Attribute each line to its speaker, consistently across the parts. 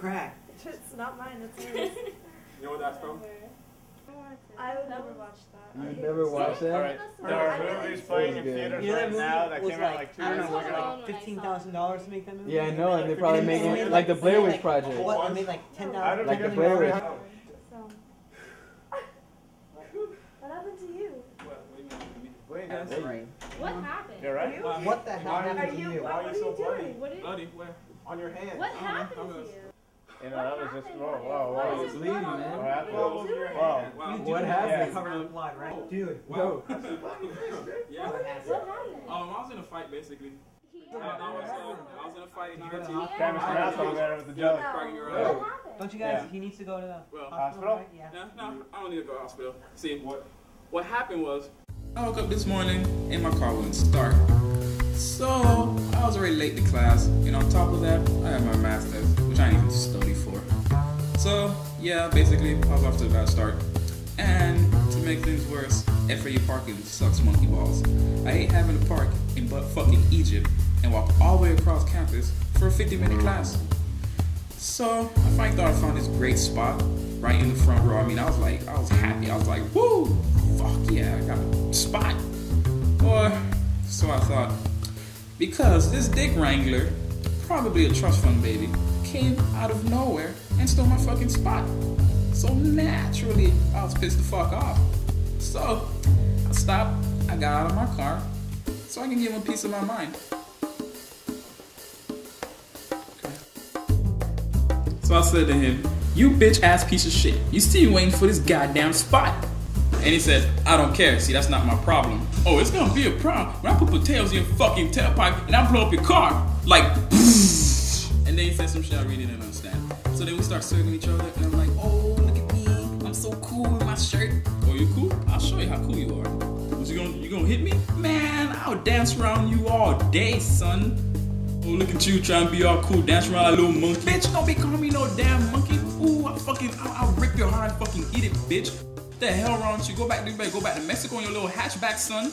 Speaker 1: crack.
Speaker 2: It's not mine, it's yours.
Speaker 3: You know what that's from?
Speaker 2: I would never watch that.
Speaker 4: You've never watched that?
Speaker 3: Alright. There are movies playing in theaters right now that came out like 2 years ago.
Speaker 1: $15,000 to make that movie?
Speaker 4: Yeah, I know, and they're probably making it like the Blair Witch Project.
Speaker 1: What? They made like $10,000.
Speaker 4: Like the Blair Witch.
Speaker 2: What happened to you?
Speaker 3: Wait, guys.
Speaker 5: What happened?
Speaker 3: You're right.
Speaker 1: What the hell happened to you?
Speaker 3: Why are you so bloody?
Speaker 5: Bloody?
Speaker 3: Where? On your hand.
Speaker 5: What happened to you?
Speaker 3: You know, that was just, whoa.
Speaker 4: You're bleeding, man.
Speaker 3: What happened? Whoa.
Speaker 4: What happened?
Speaker 1: Covered in blood, right? Dude.
Speaker 4: Whoa.
Speaker 3: Yeah.
Speaker 2: What happened?
Speaker 6: I was in a fight basically. I was in a fight in RT.
Speaker 3: Damn, Mr. Asshole there with the joke.
Speaker 2: What happened?
Speaker 1: Don't you guys, he needs to go to the
Speaker 3: hospital?
Speaker 1: right? Yeah.
Speaker 6: No, I don't need to go to the hospital. See, what happened was, I woke up this morning and my car wouldn't start. So, I was already late to class, and on top of that, I had my master's, which I didn't even study for. So, yeah, basically, I was off to a bad start. And to make things worse, FAU parking sucks monkey balls. I hate having to park in butt-fucking Egypt and walk all the way across campus for a 50-minute class. So, I finally thought I found this great spot right in the front row. I mean, I was happy. I was like, woo, fuck yeah, I got a spot. Or, so I thought, because this dick wrangler, probably a trust fund baby, came out of nowhere and stole my fucking spot. So naturally, I was pissed the fuck off. So, I stopped, I got out of my car, so I can give him a piece of my mind. So I said to him, you bitch ass piece of shit, you still waiting for this goddamn spot. And he said, I don't care, see that's not my problem. Oh, it's gonna be a problem when I put potatoes in your fucking tailpipe and I blow up your car. Like, and then he said some shit I really didn't understand. So then we start circling each other and I'm like, oh, look at me, I'm so cool in my shirt. Oh, you cool? I'll show you how cool you are. What, you gonna hit me? Man, I'll dance around you all day, son. Oh, look at you trying to be all cool, dance around like a little monkey. Bitch, don't be calling me no damn monkey. Ooh, I'll rip your heart and fucking eat it, bitch. What the hell wrong with you? Go back to Mexico in your little hatchback, son.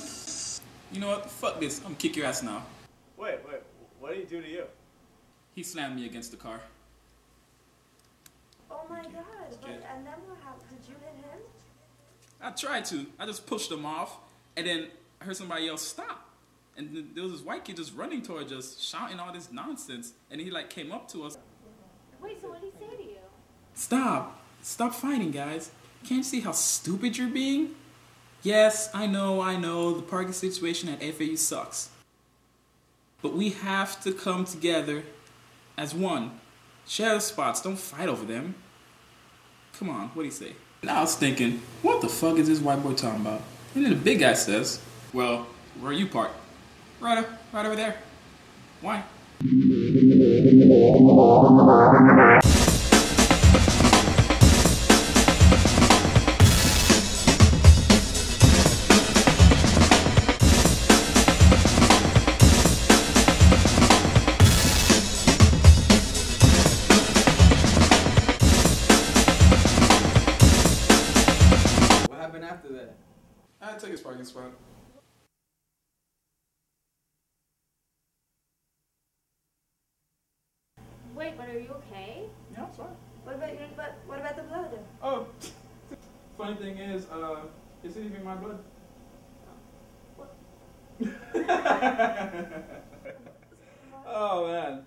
Speaker 6: You know what? Fuck this. I'm gonna kick your ass now.
Speaker 3: Wait. What did he do to you?
Speaker 6: He slammed me against the car.
Speaker 2: Oh my god. And then what happened? Did you hit him?
Speaker 6: I tried to. I just pushed him off, and then I heard somebody else stop. And then there was this white kid just running towards us, shouting all this nonsense. And he like came up to us.
Speaker 5: Wait, so what did he say to you?
Speaker 6: Stop. Stop fighting, guys. Can't you see how stupid you're being? Yes, I know, the parking situation at FAU sucks. But we have to come together as one. Share the spots, don't fight over them. Come on, what do you say? And I was thinking, what the fuck is this white boy talking about? And then the big guy says, well, where are you parked? Right over there. Why?
Speaker 4: What happened after that?
Speaker 6: I took his parking spot.
Speaker 5: Wait, but are you okay?
Speaker 6: Yeah, I'm sorry.
Speaker 2: What about the blood?
Speaker 6: Oh, funny thing is, it's even my blood. Oh man.